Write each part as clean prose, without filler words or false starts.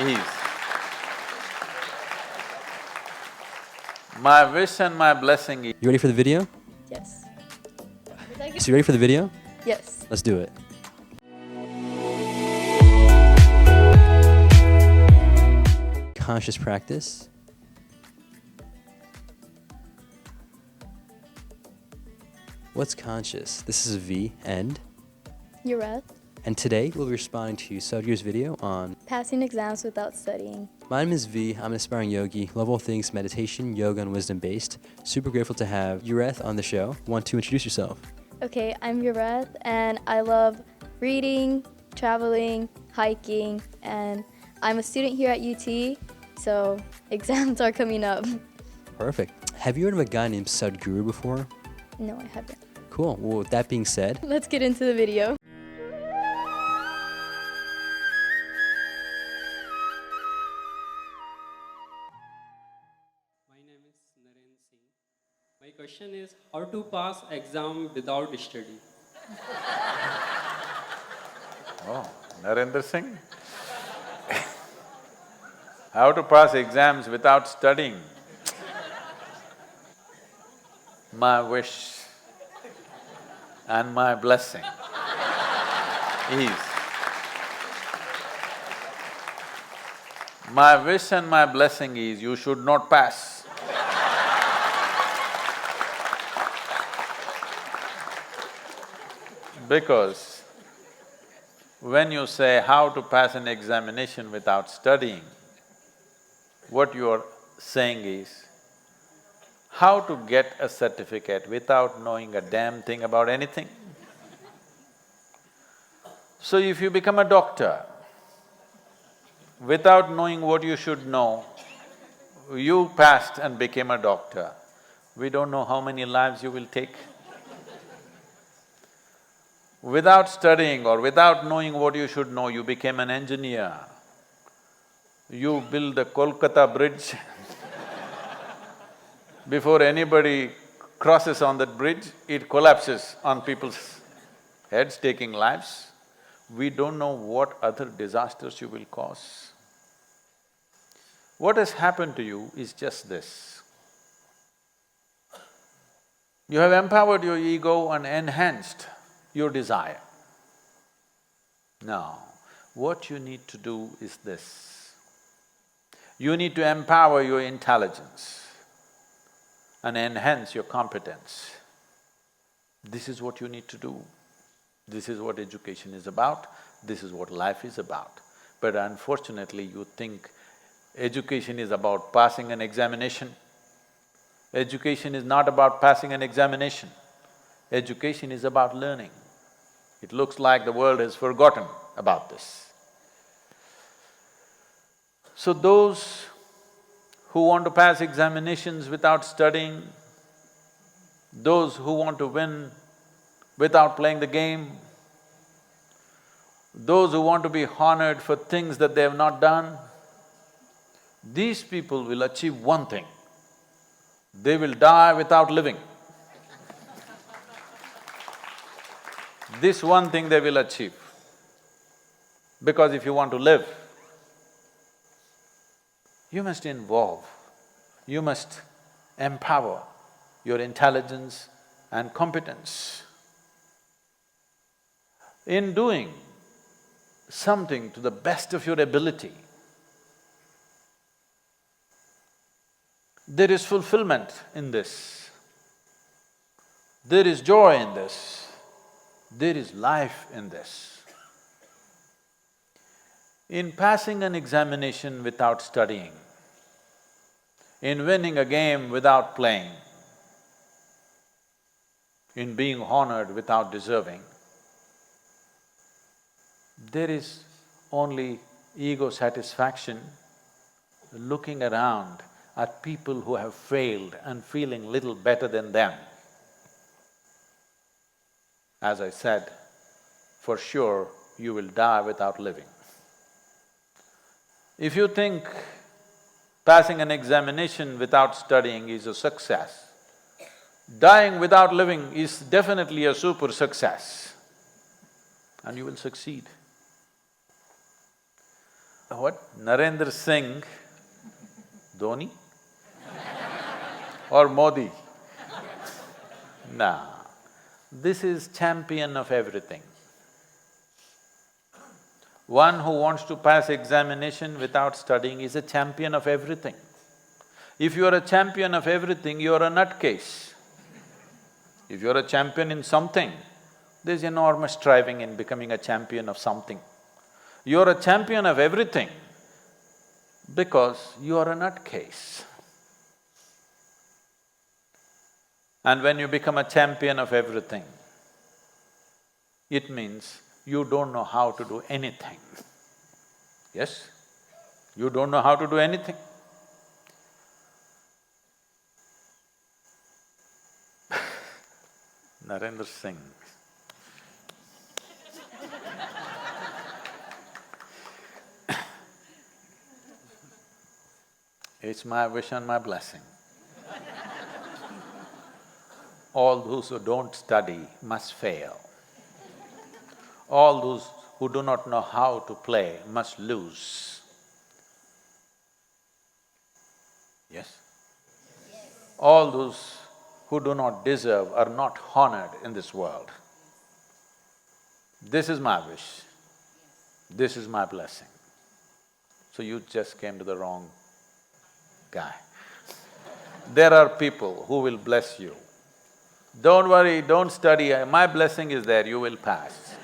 is. My wish and my blessing is… You ready for the video? Yes. So you ready for the video? Yes. Let's do it. Conscious practice. What's conscious? This is V and Your breath. and today we'll be responding to Sadhguru's video on Passing exams without studying. My name is V. I'm an aspiring yogi, love all things meditation, yoga, and wisdom based. Super grateful to have Yureth on the show. Want to introduce yourself? Okay, I'm your breath, and I love reading, traveling, hiking, and I'm a student here at UT, so exams are coming up. Perfect. Have you heard of a guy named Sadhguru before? No, I haven't. Cool. Well, with that being said, Let's get into the video. My name is Naren Singh. My question is how to pass exam without study? Oh, Narendra Singh? How to pass exams without studying? My wish and my blessing is… My wish and my blessing is you should not pass. Because when you say how to pass an examination without studying, what you are saying is how to get a certificate without knowing a damn thing about anything. So if you become a doctor, without knowing what you should know, you passed and became a doctor, we don't know how many lives you will take. Without studying or without knowing what you should know, you became an engineer. You build the Kolkata bridge. Before anybody crosses on that bridge, it collapses on people's heads, taking lives. We don't know what other disasters you will cause. What has happened to you is just this. You have empowered your ego and enhanced your desire. Now, what you need to do is this. You need to empower your intelligence and enhance your competence. This is what you need to do. This is what education is about, this is what life is about. But unfortunately, you think education is about passing an examination. Education is not about passing an examination. Education is about learning. It looks like the world has forgotten about this. So those who want to pass examinations without studying, those who want to win without playing the game, those who want to be honored for things that they have not done, these people will achieve one thing: they will die without living. This one thing they will achieve. Because if you want to live, you must involve, you must empower your intelligence and competence. In doing something to the best of your ability, there is fulfillment in this, there is joy in this, there is life in this. In passing an examination without studying, in winning a game without playing, in being honored without deserving, there is only ego satisfaction, looking around at people who have failed and feeling little better than them. As I said, for sure you will die without living. If you think passing an examination without studying is a success, dying without living is definitely a super success, and you will succeed. What? Narendra Singh, Dhoni? Or Modi? Nah, this is champion of everything. One who wants to pass examination without studying is a champion of everything. If you are a champion of everything, you are a nutcase. If you are a champion in something, there's enormous striving in becoming a champion of something. You are a champion of everything because you are a nutcase. And when you become a champion of everything, it means you don't know how to do anything. Yes? You don't know how to do anything. Narendra Singh. It's my wish and my blessing. All those who don't study must fail. All those who do not know how to play must lose. Yes? All those who do not deserve are not honored in this world. This is my wish. This is my blessing. So you just came to the wrong guy. There are people who will bless you. Don't worry, don't study, my blessing is there, you will pass.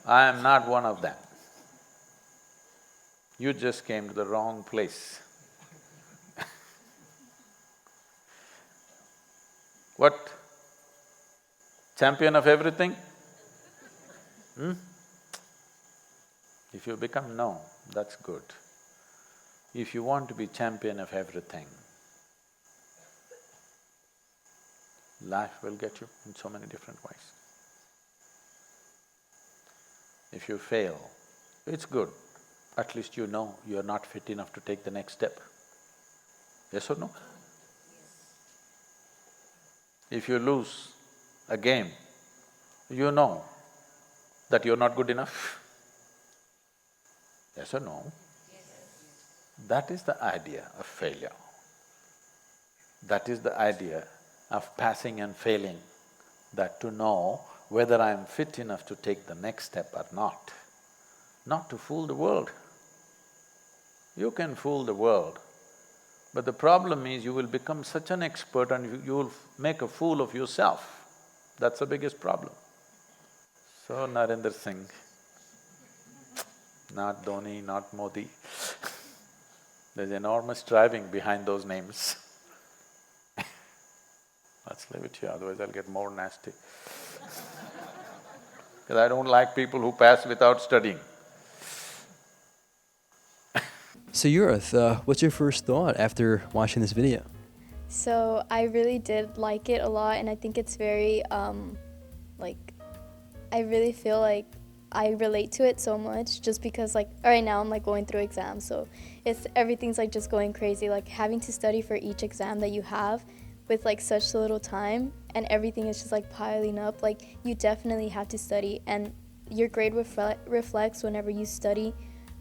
I am not one of them. You just came to the wrong place. What? Champion of everything? If you become no, that's good. If you want to be champion of everything, life will get you in so many different ways. If you fail, it's good. At least you know you're not fit enough to take the next step. Yes or no? If you lose a game, you know that you're not good enough. Yes or no? That is the idea of failure. That is the idea of passing and failing, that to know whether I'm fit enough to take the next step or not to fool the world. You can fool the world, but the problem is you will become such an expert and you will make a fool of yourself. That's the biggest problem. So Narendra Singh, not Dhoni, not Modi. There's enormous striving behind those names. Let's leave it here, otherwise I'll get more nasty. Because I don't like people who pass without studying. So Yurath, what's your first thought after watching this video? So I really did like it a lot, and I think it's very, I really feel like I relate to it so much, just because right now I'm going through exams, so everything's just going crazy, having to study for each exam that you have with such little time, and everything is just piling up. You definitely have to study, and your grade reflects whenever you study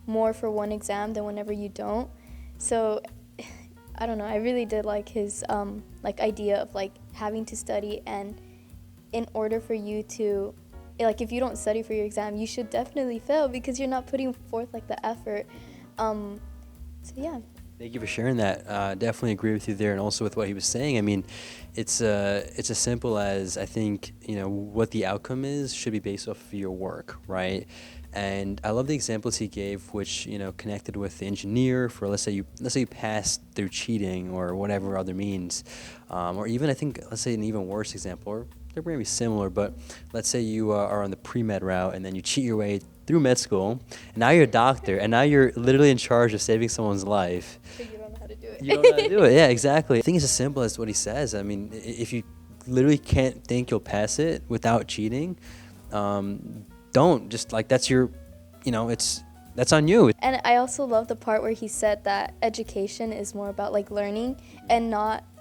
more for one exam than whenever you don't. So I don't know, I really did like his idea of having to study, and in order for you to if you don't study for your exam, you should definitely fail because you're not putting forth the effort. So yeah. Thank you for sharing that. Definitely agree with you there, and also with what he was saying. I mean, it's as simple as, I think, what the outcome is should be based off of your work, right? And I love the examples he gave, which connected with the engineer. For let's say you passed through cheating or whatever other means, or even I think let's say an even worse example, or they're going to be similar, but let's say you are on the pre-med route and then you cheat your way through med school, and now you're a doctor, and now you're literally in charge of saving someone's life. But you don't know how to do it. You don't know how to do it, yeah, exactly. I think it's as simple as what he says. I mean, if you literally can't think you'll pass it without cheating, don't. Just that's your, that's on you. And I also love the part where he said that education is more about learning, and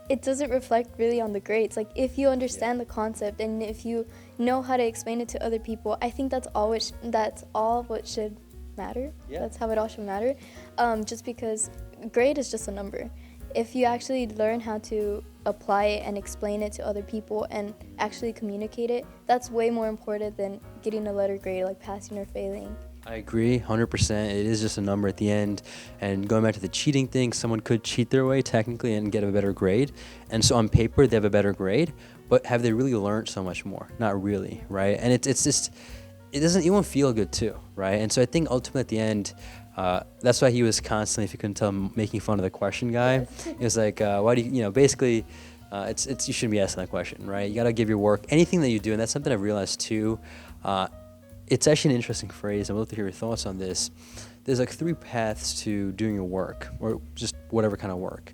it doesn't reflect really on the grades. If you understand the concept and if you know how to explain it to other people, I think that's all what should matter. Yeah. That's how it all should matter. Just because grade is just a number. If you actually learn how to apply it and explain it to other people and actually communicate it, that's way more important than getting a letter grade, like passing or failing. I agree, 100%. It is just a number at the end. And going back to the cheating thing, someone could cheat their way technically and get a better grade. And so on paper, they have a better grade. But have they really learned so much more? Not really, right? And it's just, it won't feel good too, right? And so I think ultimately at the end, that's why he was constantly, if you couldn't tell, making fun of the question guy. He was like, why do you, basically, you shouldn't be asking that question, right? You got to give your work, anything that you do. And that's something I've realized too. It's actually an interesting phrase. I'd love to hear your thoughts on this. There's like 3 paths to doing your work, or just whatever kind of work.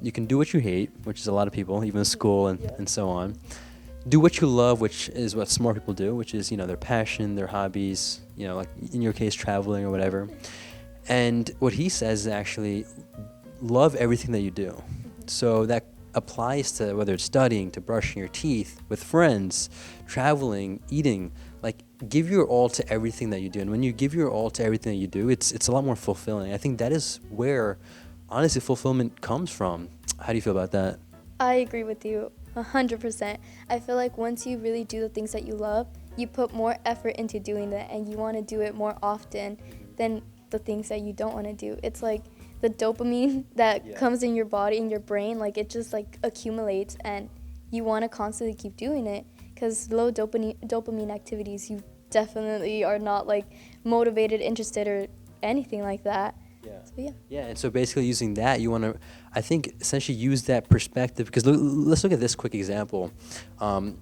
You can do what you hate, which is a lot of people, even in school and so on. Do what you love, which is what smart people do, which is, their passion, their hobbies, like in your case, traveling or whatever. And what he says is actually love everything that you do. So that applies to whether it's studying, to brushing your teeth, with friends, traveling, eating. Like, give your all to everything that you do. And when you give your all to everything that you do, it's a lot more fulfilling. I think that is where, honestly, fulfillment comes from. How do you feel about that? I agree with you 100%. I feel like once you really do the things that you love, you put more effort into doing that, and you want to do it more often than the things that you don't want to do. It's like the dopamine that comes in your body, in your brain, like it just like accumulates, and you want to constantly keep doing it. Because low dopamine activities, you definitely are not like motivated, interested, or anything like that. Yeah. So, Yeah, and so basically using that, you want to, I think, essentially use that perspective. Because let's look at this quick example.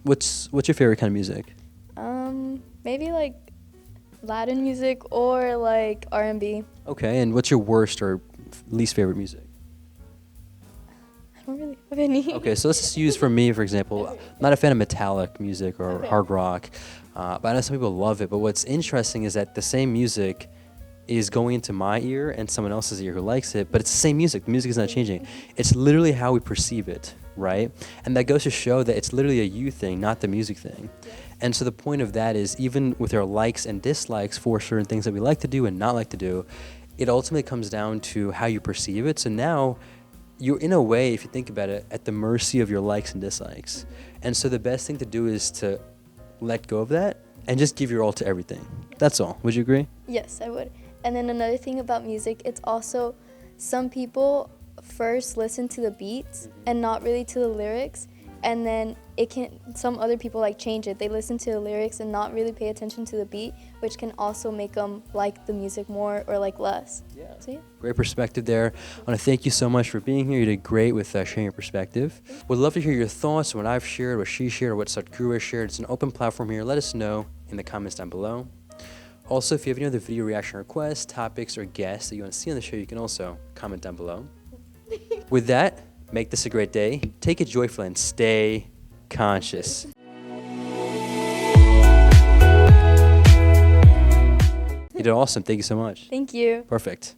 What's your favorite kind of music? Maybe like Latin music or like R&B. Okay, and what's your worst or least favorite music? I don't really have any. Okay, so let's just use, for me, for example, I'm not a fan of metallic music or hard rock, but I know some people love it. But what's interesting is that the same music is going into my ear and someone else's ear who likes it, but it's the same music. The music is not changing. It's literally how we perceive it, right? And that goes to show that it's literally a you thing, not the music thing. And so the point of that is, even with our likes and dislikes for certain things that we like to do and not like to do, it ultimately comes down to how you perceive it. So now you're, in a way, if you think about it, at the mercy of your likes and dislikes. And so the best thing to do is to let go of that and just give your all to everything. That's all. Would you agree? Yes, I would. And then another thing about music, it's also, some people first listen to the beats and not really to the lyrics, and then some other people like change it. They listen to the lyrics and not really pay attention to the beat, which can also make them like the music more or like less. Yeah. So yeah. Great perspective there. I want to thank you so much for being here. You did great with sharing your perspective. Would love to hear your thoughts on what I've shared, what she shared, or what Sadhguru has shared. It's an open platform here. Let us know in the comments down below. Also, if you have any other video reaction requests, topics, or guests that you want to see on the show, you can also comment down below. With that, make this a great day. Take it joyful and stay conscious. You did awesome. Thank you so much. Thank you. Perfect.